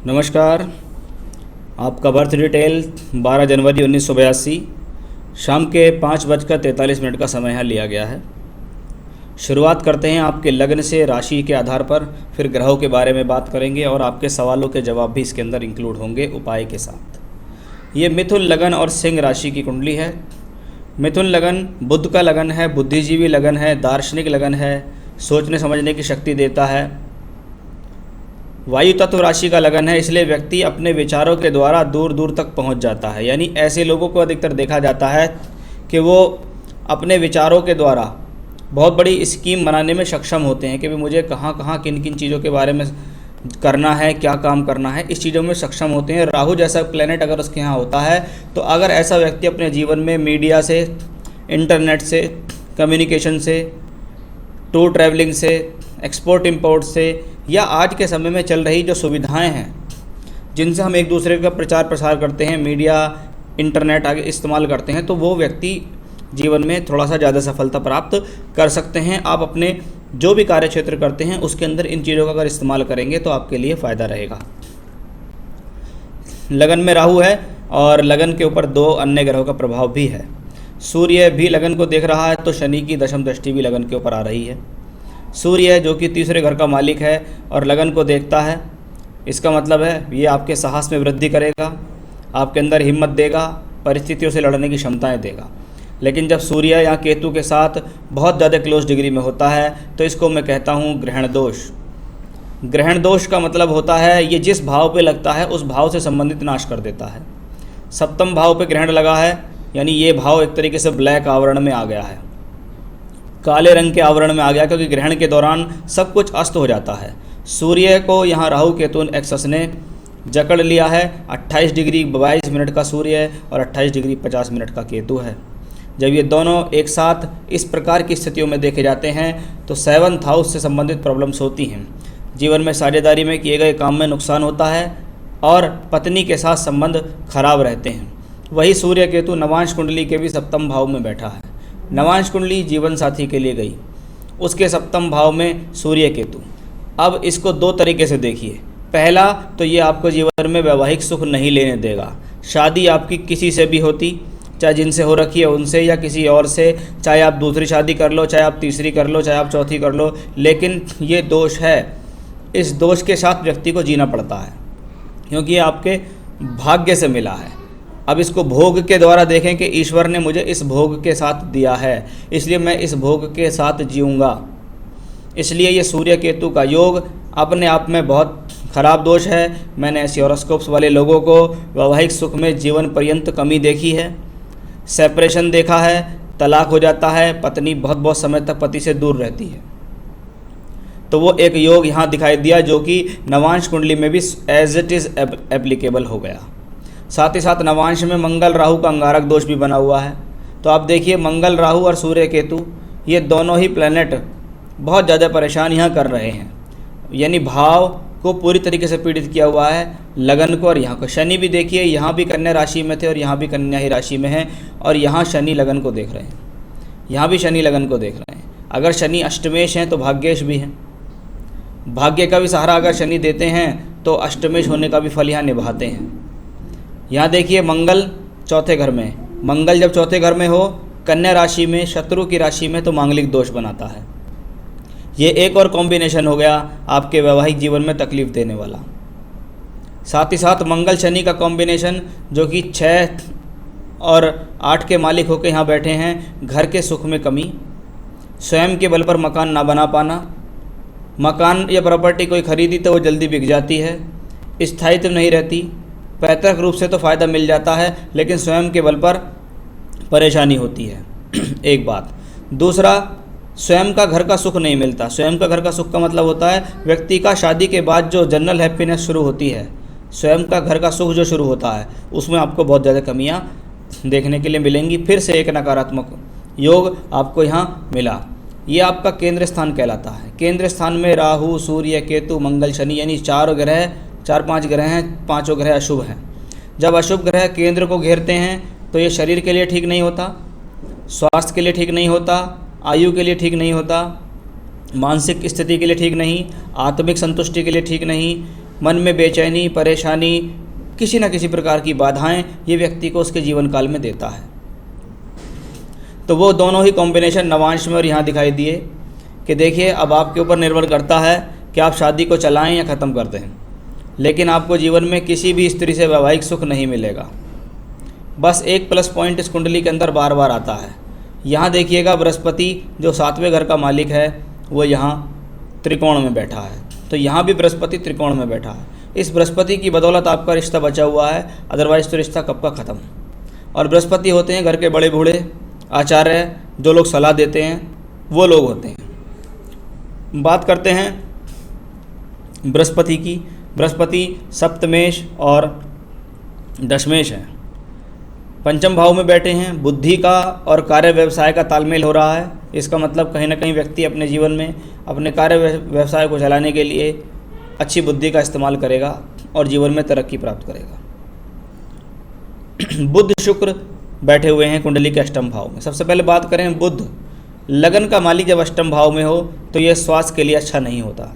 नमस्कार। आपका birth detail 12 जनवरी 1982 शाम के 5:43 का समय यहाँ लिया गया है। शुरुआत करते हैं आपके लग्न से, राशि के आधार पर, फिर ग्रहों के बारे में बात करेंगे और आपके सवालों के जवाब भी इसके अंदर इंक्लूड होंगे उपाय के साथ। ये मिथुन लगन और सिंह राशि की कुंडली है। मिथुन लगन बुध का लगन है, बुद्धिजीवी लगन है, दार्शनिक लगन है, सोचने समझने की शक्ति देता है। वायु तत्व राशि का लगन है, इसलिए व्यक्ति अपने विचारों के द्वारा दूर दूर तक पहुंच जाता है। यानी ऐसे लोगों को अधिकतर देखा जाता है कि वो अपने विचारों के द्वारा बहुत बड़ी स्कीम बनाने में सक्षम होते हैं कि भाई मुझे कहाँ कहाँ किन किन चीज़ों के बारे में करना है, क्या काम करना है, इस चीज़ों में सक्षम होते हैं। राहु जैसा प्लेनेट अगर उसके यहाँ होता है तो अगर ऐसा व्यक्ति अपने जीवन में मीडिया से, इंटरनेट से, कम्युनिकेशन से, टूर ट्रैवलिंग से, एक्सपोर्ट इंपोर्ट से, या आज के समय में चल रही जो सुविधाएं हैं जिनसे हम एक दूसरे का प्रचार प्रसार करते हैं, मीडिया, इंटरनेट आगे इस्तेमाल करते हैं, तो वो व्यक्ति जीवन में थोड़ा सा ज़्यादा सफलता प्राप्त कर सकते हैं। आप अपने जो भी कार्य क्षेत्र करते हैं उसके अंदर इन चीज़ों का अगर इस्तेमाल करेंगे तो आपके लिए फ़ायदा रहेगा। लगन में राहु है और लगन के ऊपर 2 अन्य ग्रहों का प्रभाव भी है। सूर्य भी लगन को देख रहा है तो शनि की दशम दृष्टि भी लगन के ऊपर आ रही है। सूर्य जो कि तीसरे घर का मालिक है और लगन को देखता है, इसका मतलब है ये आपके साहस में वृद्धि करेगा, आपके अंदर हिम्मत देगा, परिस्थितियों से लड़ने की क्षमताएं देगा। लेकिन जब सूर्य या केतु के साथ बहुत ज़्यादा क्लोज डिग्री में होता है तो इसको मैं कहता हूँ ग्रहण दोष। ग्रहण दोष का मतलब होता है ये जिस भाव पे लगता है उस भाव से संबंधित नाश कर देता है। सप्तम भाव पे ग्रहण लगा है यानी ये भाव एक तरीके से ब्लैक आवरण में आ गया है, काले रंग के आवरण में आ गया, क्योंकि ग्रहण के दौरान सब कुछ अस्त हो जाता है। सूर्य को यहाँ राहु केतु एक्सस ने जकड़ लिया है। 28 डिग्री 22 मिनट का सूर्य और 28 डिग्री 50 मिनट का केतु है। जब ये दोनों एक साथ इस प्रकार की स्थितियों में देखे जाते हैं तो 7th हाउस से संबंधित प्रॉब्लम्स होती हैं। जीवन में साझेदारी में किए गए काम में नुकसान होता है और पत्नी के साथ संबंध खराब रहते हैं। वही सूर्य केतु नवांश कुंडली के भी सप्तम भाव में बैठा है। नवांश कुंडली जीवन साथी के लिए गई, उसके सप्तम भाव में सूर्य केतु। अब इसको 2 तरीके से देखिए। पहला तो ये आपको जीवन में वैवाहिक सुख नहीं लेने देगा। शादी आपकी किसी से भी होती, चाहे जिनसे हो रखी है उनसे या किसी और से, चाहे आप दूसरी शादी कर लो, चाहे आप तीसरी कर लो, चाहे आप चौथी कर लो, लेकिन ये दोष है। इस दोष के साथ व्यक्ति को जीना पड़ता है क्योंकि ये आपके भाग्य से मिला है। अब इसको भोग के द्वारा देखें कि ईश्वर ने मुझे इस भोग के साथ दिया है, इसलिए मैं इस भोग के साथ जीऊँगा। इसलिए ये सूर्य केतु का योग अपने आप में बहुत खराब दोष है। मैंने ऐसे हॉरोस्कोप्स वाले लोगों को वैवाहिक सुख में जीवन पर्यंत कमी देखी है, सेपरेशन देखा है, तलाक हो जाता है, पत्नी बहुत समय तक पति से दूर रहती है। तो वो एक योग यहाँ दिखाई दिया जो कि नवांश कुंडली में भी एज इट इज़ एप्लीकेबल हो गया। साथ ही साथ नवांश में मंगल राहु का अंगारक दोष भी बना हुआ है। तो आप देखिए मंगल राहु और सूर्य केतु ये दोनों ही प्लैनेट बहुत ज़्यादा परेशान यहाँ कर रहे हैं, यानी भाव को पूरी तरीके से पीड़ित किया हुआ है, लगन को। और यहाँ को शनि भी देखिए, यहाँ भी कन्या राशि में थे और यहाँ भी कन्या ही राशि में है, और यहाँ शनि लगन को देख रहे हैं, यहाँ भी शनि लगन को देख रहे हैं। अगर शनि अष्टमेश हैं तो भाग्येश भी हैं। भाग्य का भी सहारा अगर शनि देते हैं तो अष्टमेश होने का भी फल यहाँ निभाते हैं। यहाँ देखिए मंगल चौथे घर में, मंगल जब चौथे घर में हो कन्या राशि में, शत्रु की राशि में, तो मांगलिक दोष बनाता है। ये एक और कॉम्बिनेशन हो गया आपके वैवाहिक जीवन में तकलीफ देने वाला। साथ ही साथ मंगल शनि का कॉम्बिनेशन जो कि 6 और 8 के मालिक होकर यहाँ बैठे हैं, घर के सुख में कमी, स्वयं के बल पर मकान ना बना पाना, मकान या प्रॉपर्टी कोई खरीदी तो वो जल्दी बिक जाती है, स्थायित्व नहीं रहती, पैतृक रूप से तो फ़ायदा मिल जाता है लेकिन स्वयं के बल पर परेशानी होती है। एक बात। दूसरा, स्वयं का घर का सुख नहीं मिलता। स्वयं का घर का सुख का मतलब होता है व्यक्ति का शादी के बाद जो जनरल हैप्पीनेस शुरू होती है, स्वयं का घर का सुख जो शुरू होता है उसमें आपको बहुत ज़्यादा कमियां देखने के लिए मिलेंगी। फिर से एक नकारात्मक योग आपको यहाँ मिला। ये आपका केंद्र स्थान कहलाता है। केंद्र स्थान में राहु, सूर्य, केतु, मंगल, शनि, यानी 4-5 ग्रह हैं, 5 ग्रह अशुभ हैं। जब अशुभ ग्रह केंद्र को घेरते हैं तो ये शरीर के लिए ठीक नहीं होता, स्वास्थ्य के लिए ठीक नहीं होता, आयु के लिए ठीक नहीं होता, मानसिक स्थिति के लिए ठीक नहीं, आत्मिक संतुष्टि के लिए ठीक नहीं, मन में बेचैनी, परेशानी, किसी न किसी प्रकार की बाधाएं ये व्यक्ति को उसके जीवन काल में देता है। तो वो दोनों ही कॉम्बिनेशन नवांश में और यहाँ दिखाई दिए कि देखिए अब आपके ऊपर निर्भर करता है कि आप शादी को चलाएं या ख़त्म कर दें, लेकिन आपको जीवन में किसी भी स्त्री से वैवाहिक सुख नहीं मिलेगा। बस एक प्लस पॉइंट इस कुंडली के अंदर बार बार आता है। यहाँ देखिएगा बृहस्पति जो 7वें घर का मालिक है वो यहाँ त्रिकोण में बैठा है, तो यहाँ भी बृहस्पति त्रिकोण में बैठा है। इस बृहस्पति की बदौलत आपका रिश्ता बचा हुआ है, अदरवाइज़ तो रिश्ता कब का ख़त्म। और बृहस्पति होते हैं घर के बड़े बूढ़े आचार्य, जो लोग सलाह देते हैं वो लोग होते हैं। बात करते हैं बृहस्पति की। बृहस्पति सप्तमेश और दशमेश है, पंचम भाव में बैठे हैं। बुद्धि का और कार्य व्यवसाय का तालमेल हो रहा है। इसका मतलब कहीं ना कहीं व्यक्ति अपने जीवन में अपने कार्य व्यवसाय को चलाने के लिए अच्छी बुद्धि का इस्तेमाल करेगा और जीवन में तरक्की प्राप्त करेगा। बुध शुक्र बैठे हुए हैं कुंडली के अष्टम भाव में। सबसे पहले बात करें बुध, लगन का मालिक जब अष्टम भाव में हो तो यह स्वास्थ्य के लिए अच्छा नहीं होता।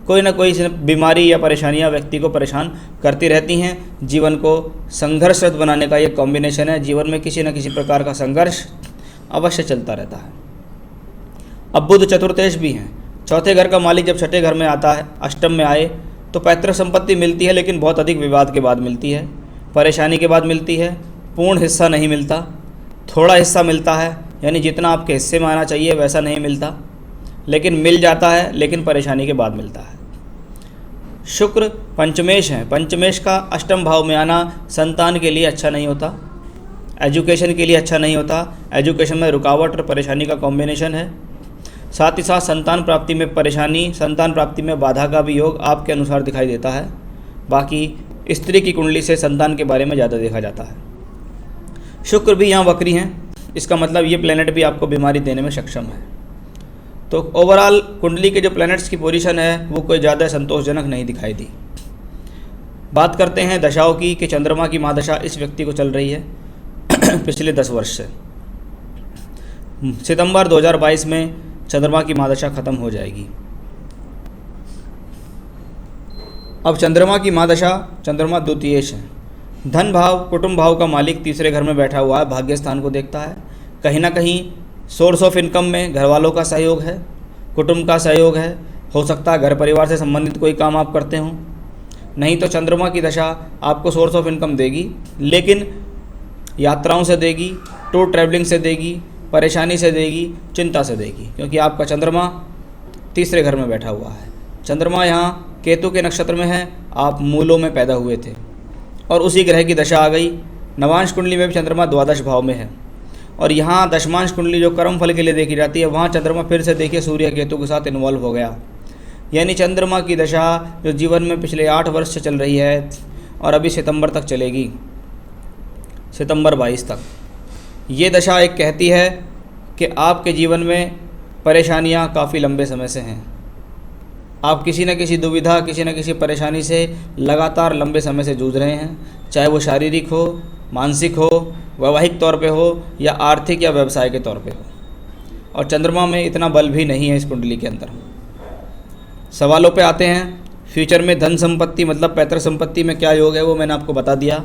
कोई ना कोई बीमारी या परेशानियां व्यक्ति को परेशान करती रहती हैं। जीवन को संघर्षरत बनाने का ये कॉम्बिनेशन है। जीवन में किसी न किसी प्रकार का संघर्ष अवश्य चलता रहता है। अब बुध चतुर्थेश भी हैं। चौथे घर का मालिक जब छठे घर में आता है, अष्टम में आए, तो पैतृक संपत्ति मिलती है, लेकिन बहुत अधिक विवाद के बाद मिलती है, परेशानी के बाद मिलती है। पूर्ण हिस्सा नहीं मिलता, थोड़ा हिस्सा मिलता है, यानी जितना आपके हिस्से में आना चाहिए वैसा नहीं मिलता, लेकिन मिल जाता है, लेकिन परेशानी के बाद मिलता है। शुक्र पंचमेश है। पंचमेश का अष्टम भाव में आना संतान के लिए अच्छा नहीं होता, एजुकेशन के लिए अच्छा नहीं होता। एजुकेशन में रुकावट और परेशानी का कॉम्बिनेशन है। साथ ही साथ संतान प्राप्ति में परेशानी, संतान प्राप्ति में बाधा का भी योग आपके अनुसार दिखाई देता है। बाकी स्त्री की कुंडली से संतान के बारे में ज़्यादा देखा जाता है। शुक्र भी यहाँ वक्री हैं, इसका मतलब ये प्लेनेट भी आपको बीमारी देने में सक्षम है। तो ओवरऑल कुंडली के जो प्लैनेट्स की पोजीशन है वो कोई ज़्यादा संतोषजनक नहीं दिखाई दी। बात करते हैं दशाओं की कि चंद्रमा की महादशा इस व्यक्ति को चल रही है पिछले 10 वर्ष से। सितंबर 2022 में चंद्रमा की महादशा खत्म हो जाएगी। अब चंद्रमा की महादशा, चंद्रमा द्वितीयेश है। धन भाव, कुटुंब भाव का मालिक तीसरे घर में बैठा हुआ है, भाग्य स्थान को देखता है। कहीं ना कहीं सोर्स ऑफ इनकम में घर वालों का सहयोग है, कुटुंब का सहयोग है। हो सकता है घर परिवार से संबंधित कोई काम आप करते हों। नहीं तो चंद्रमा की दशा आपको सोर्स ऑफ इनकम देगी, लेकिन यात्राओं से देगी, टूर ट्रैवलिंग से देगी, परेशानी से देगी, चिंता से देगी, क्योंकि आपका चंद्रमा तीसरे घर में बैठा हुआ है। चंद्रमा यहाँ केतु के नक्षत्र में है, आप मूलों में पैदा हुए थे और उसी ग्रह की दशा आ गई। नवांश कुंडली में भी चंद्रमा द्वादश भाव में है, और यहाँ दशमांश कुंडली जो कर्म फल के लिए देखी जाती है, वहाँ चंद्रमा फिर से देखिए सूर्य केतु के साथ इन्वॉल्व हो गया। यानी चंद्रमा की दशा जो जीवन में पिछले 8 वर्ष से चल रही है और अभी सितंबर तक चलेगी, सितंबर 22 तक। ये दशा एक कहती है कि आपके जीवन में परेशानियाँ काफ़ी लंबे समय से हैं। आप किसी न किसी दुविधा, किसी न किसी परेशानी से लगातार लंबे समय से जूझ रहे हैं, चाहे वो शारीरिक हो, मानसिक हो, वैवाहिक तौर पे हो या आर्थिक या व्यवसाय के तौर पे हो। और चंद्रमा में इतना बल भी नहीं है इस कुंडली के अंदर। सवालों पे आते हैं। फ्यूचर में धन संपत्ति मतलब पैतृक संपत्ति में क्या योग है वो मैंने आपको बता दिया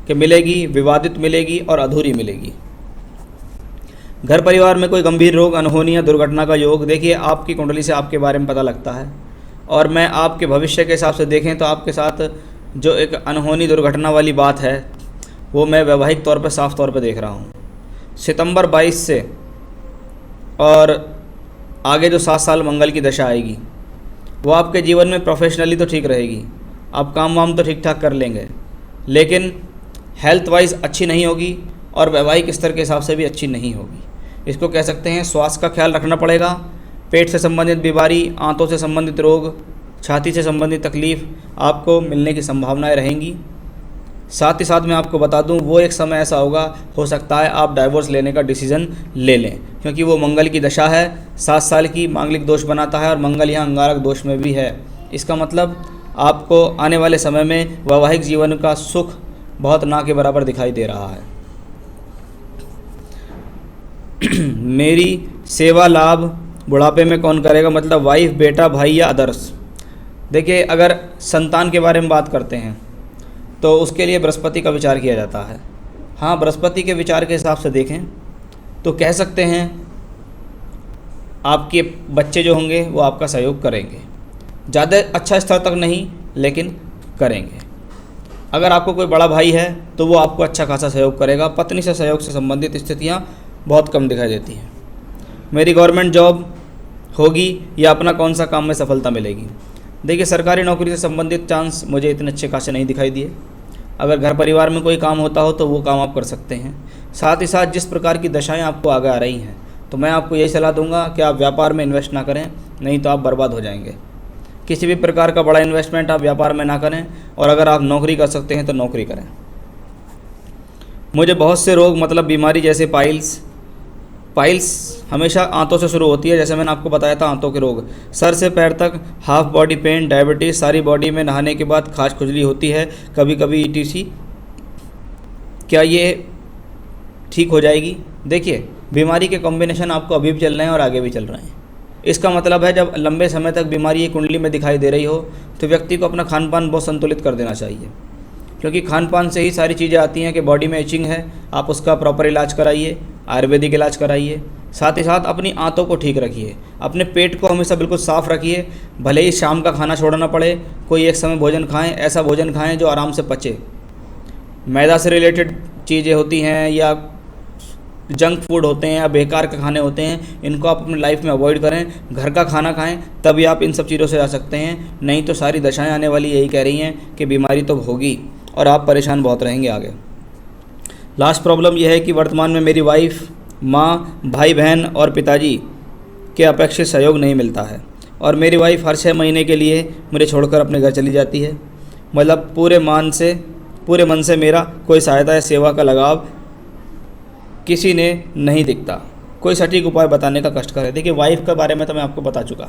कि मिलेगी, विवादित मिलेगी और अधूरी मिलेगी। घर परिवार में कोई गंभीर रोग, अनहोनी या दुर्घटना का योग, देखिए आपकी कुंडली से आपके बारे में पता लगता है। और मैं आपके भविष्य के हिसाब से देखें तो आपके साथ जो एक अनहोनी दुर्घटना वाली बात है वो मैं वैवाहिक तौर पे साफ तौर पे देख रहा हूँ। सितंबर 22 से और आगे जो 7 साल मंगल की दशा आएगी वो आपके जीवन में प्रोफेशनली तो ठीक रहेगी, आप काम वाम तो ठीक ठाक कर लेंगे, लेकिन हेल्थ वाइज अच्छी नहीं होगी और वैवाहिक स्तर के हिसाब से भी अच्छी नहीं होगी। इसको कह सकते हैं स्वास्थ्य का ख्याल रखना पड़ेगा। पेट से संबंधित बीमारी, आंतों से संबंधित रोग, छाती से संबंधित तकलीफ़ आपको मिलने की संभावनाएं रहेंगी। साथ ही साथ मैं आपको बता दूं वो एक समय ऐसा होगा, हो सकता है आप डाइवोर्स लेने का डिसीजन ले लें, क्योंकि वो मंगल की दशा है, 7 साल की, मांगलिक दोष बनाता है और मंगल यहाँ अंगारक दोष में भी है। इसका मतलब आपको आने वाले समय में वैवाहिक जीवन का सुख बहुत ना के बराबर दिखाई दे रहा है। मेरी सेवा लाभ बुढ़ापे में कौन करेगा, मतलब वाइफ, बेटा, भाई या अदर्स। देखिए अगर संतान के बारे में बात करते हैं तो उसके लिए बृहस्पति का विचार किया जाता है। हाँ, बृहस्पति के विचार के हिसाब से देखें तो कह सकते हैं आपके बच्चे जो होंगे वो आपका सहयोग करेंगे, ज़्यादा अच्छा स्तर तक नहीं लेकिन करेंगे। अगर आपको कोई बड़ा भाई है तो वो आपको अच्छा खासा सहयोग करेगा। पत्नी से सहयोग से संबंधित स्थितियाँ बहुत कम दिखाई देती हैं। मेरी गवर्नमेंट जॉब होगी या अपना कौन सा काम में सफलता मिलेगी। देखिए, सरकारी नौकरी से संबंधित चांस मुझे इतने अच्छे खासे नहीं दिखाई दिए। अगर घर परिवार में कोई काम होता हो तो वो काम आप कर सकते हैं। साथ ही साथ जिस प्रकार की दशाएं आपको आगे आ रही हैं तो मैं आपको यही सलाह दूंगा कि आप व्यापार में इन्वेस्ट ना करें, नहीं तो आप बर्बाद हो जाएंगे। किसी भी प्रकार का बड़ा इन्वेस्टमेंट आप व्यापार में ना करें, और अगर आप नौकरी कर सकते हैं तो नौकरी करें। मुझे बहुत से रोग मतलब बीमारी जैसे पाइल्स हमेशा आंतों से शुरू होती है, जैसे मैंने आपको बताया था आंतों के रोग, सर से पैर तक, हाफ बॉडी पेन, डायबिटीज़, सारी बॉडी में नहाने के बाद खाज खुजली होती है, कभी कभी ईटीसी। क्या ये ठीक हो जाएगी? देखिए, बीमारी के कॉम्बिनेशन आपको अभी भी चल रहे हैं और आगे भी चल रहे हैं। इसका मतलब है जब लंबे समय तक बीमारी एक कुंडली में दिखाई दे रही हो तो व्यक्ति को अपना खान पान बहुत संतुलित कर देना चाहिए, क्योंकि खान पान से ही सारी चीज़ें आती हैं। कि बॉडी में इचिंग है, आप उसका प्रॉपर इलाज कराइए, आयुर्वेदिक इलाज कराइए। साथ ही साथ अपनी आंतों को ठीक रखिए, अपने पेट को हमेशा बिल्कुल साफ़ रखिए। भले ही शाम का खाना छोड़ना पड़े, कोई एक समय भोजन खाएं, ऐसा भोजन खाएं जो आराम से पचे। मैदा से रिलेटेड चीज़ें होती हैं या जंक फूड होते हैं या बेकार के खाने होते हैं, इनको आप अपनी लाइफ में अवॉइड करें। घर का खाना खाएं, तभी आप इन सब चीज़ों से आ सकते हैं। नहीं तो सारी दशाएं आने वाली यही कह रही हैं कि बीमारी तो होगी और आप परेशान बहुत रहेंगे आगे। लास्ट प्रॉब्लम यह है कि वर्तमान में मेरी वाइफ, माँ, भाई बहन और पिताजी के अपेक्षित सहयोग नहीं मिलता है, और मेरी वाइफ हर 6 महीने के लिए मुझे छोड़कर अपने घर चली जाती है। मतलब पूरे मन से मेरा कोई सहायता या सेवा का लगाव किसी ने नहीं दिखता। कोई सटीक उपाय बताने का कष्ट करे। देखिए, वाइफ के बारे में तो मैं आपको बता चुका,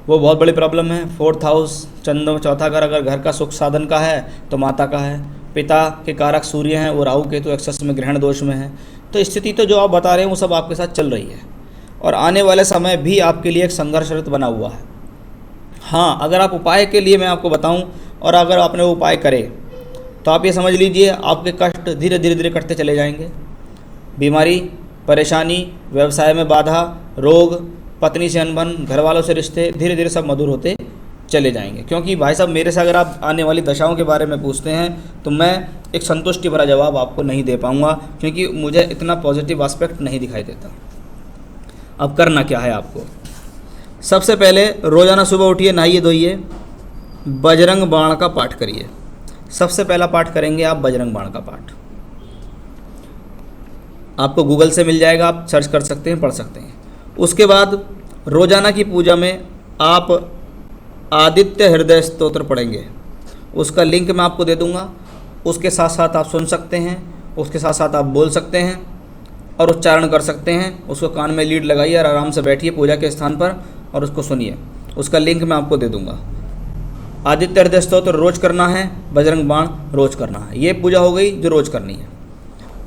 वो बहुत बड़ी प्रॉब्लम है। 4th हाउस चौथा घर अगर घर का सुख साधन का है तो माता का है। पिता के कारक सूर्य हैं, वो राहु केतु एक्सेस में ग्रहण दोष में है। तो स्थिति तो जो आप बता रहे हैं वो सब आपके साथ चल रही है, और आने वाले समय भी आपके लिए एक संघर्षरत बना हुआ है। हाँ, अगर आप उपाय के लिए मैं आपको बताऊं और अगर आपने वो उपाय करे तो आप ये समझ लीजिए आपके कष्ट धीरे धीरे कटते चले जाएंगे। बीमारी, परेशानी, व्यवसाय में बाधा, रोग, पत्नी से अनबन, घर वालों से रिश्ते धीरे धीरे सब मधुर होते चले जाएंगे। क्योंकि भाई साहब, मेरे से अगर आप आने वाली दशाओं के बारे में पूछते हैं तो मैं एक संतुष्टि भरा जवाब आपको नहीं दे पाऊंगा, क्योंकि मुझे इतना पॉजिटिव एस्पेक्ट नहीं दिखाई देता। अब करना क्या है आपको? सबसे पहले रोज़ाना सुबह उठिए, नहाइए धोइए, बजरंग बाण का पाठ करिए। सबसे पहला पाठ करेंगे आप बजरंग बाण का पाठ। आपको गूगल से मिल जाएगा, आप सर्च कर सकते हैं, पढ़ सकते हैं। उसके बाद रोज़ाना की पूजा में आप आदित्य हृदय स्तोत्र पढ़ेंगे। उसका लिंक मैं आपको दे दूंगा। उसके साथ साथ आप सुन सकते हैं, उसके साथ साथ आप बोल सकते हैं और उच्चारण कर सकते हैं। उसको कान में लीड लगाइए और आराम से बैठिए पूजा के स्थान पर और उसको सुनिए। उसका लिंक मैं आपको दे दूंगा। आदित्य हृदय स्तोत्र रोज़ करना है, बजरंग बाण रोज़ करना है। ये पूजा हो गई जो रोज़ करनी है।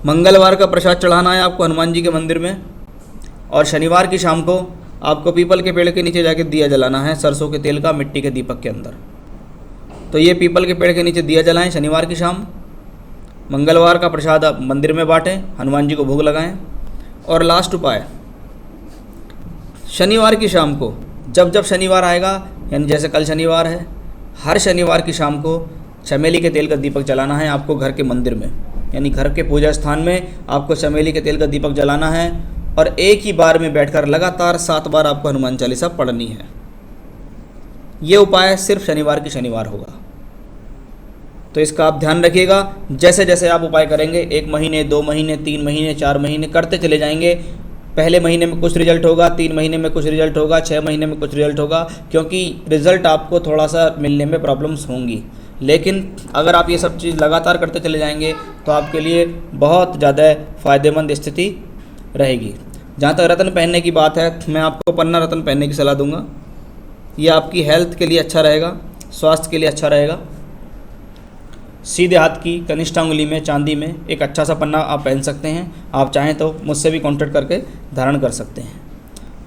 मंगलवार का प्रसाद चढ़ाना है आपको हनुमान जी के मंदिर में, और शनिवार की शाम को आपको पीपल के पेड़ के नीचे जाके दिया जलाना है, सरसों के तेल का, मिट्टी के दीपक के अंदर। तो ये पीपल के पेड़ के नीचे दिया जलाएं शनिवार की शाम। मंगलवार का प्रसाद आप मंदिर में बांटें, हनुमान जी को भोग लगाएं। और लास्ट उपाय, शनिवार की शाम को, जब शनिवार आएगा, यानी जैसे कल शनिवार है, हर शनिवार की शाम को चमेली के तेल का दीपक जलाना है आपको घर के मंदिर में, यानी घर के पूजा स्थान में आपको चमेली के तेल का दीपक जलाना है। और एक ही बार में बैठकर लगातार 7 बार आपको हनुमान चालीसा पढ़नी है। ये उपाय सिर्फ शनिवार की शनिवार होगा, तो इसका आप ध्यान रखिएगा। जैसे जैसे आप उपाय करेंगे, 1 महीने, 2 महीने, 3 महीने, 4 महीने करते चले जाएंगे। पहले महीने में कुछ रिजल्ट होगा, 3 महीने में कुछ रिजल्ट होगा, 6 महीने में कुछ रिजल्ट होगा, क्योंकि रिजल्ट आपको थोड़ा सा मिलने में प्रॉब्लम्स होंगी। लेकिन अगर आप ये सब चीज़ लगातार करते चले जाएंगे तो आपके लिए बहुत ज़्यादा फ़ायदेमंद स्थिति रहेगी। जहाँ तक रत्न पहनने की बात है, मैं आपको पन्ना रत्न पहनने की सलाह दूंगा। ये आपकी हेल्थ के लिए अच्छा रहेगा, स्वास्थ्य के लिए अच्छा रहेगा। सीधे हाथ की कनिष्ठ अंगुली में चांदी में एक अच्छा सा पन्ना आप पहन सकते हैं। आप चाहें तो मुझसे भी कांटेक्ट करके धारण कर सकते हैं।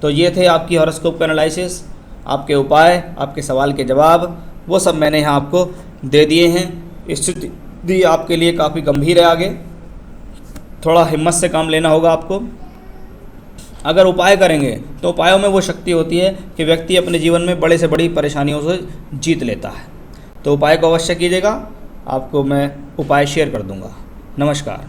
तो ये थे आपकी हॉरोस्कोप का एनालिसिस, आपके उपाय, आपके सवाल के जवाब। वो सब मैंने यहाँ आपको दे दिए हैं। स्थिति आपके लिए काफ़ी गंभीर है, आगे थोड़ा हिम्मत से काम लेना होगा आपको। अगर उपाय करेंगे तो उपायों में वो शक्ति होती है कि व्यक्ति अपने जीवन में बड़े से बड़ी परेशानियों से जीत लेता है। तो उपाय को अवश्य कीजिएगा, आपको मैं उपाय शेयर कर दूंगा। नमस्कार।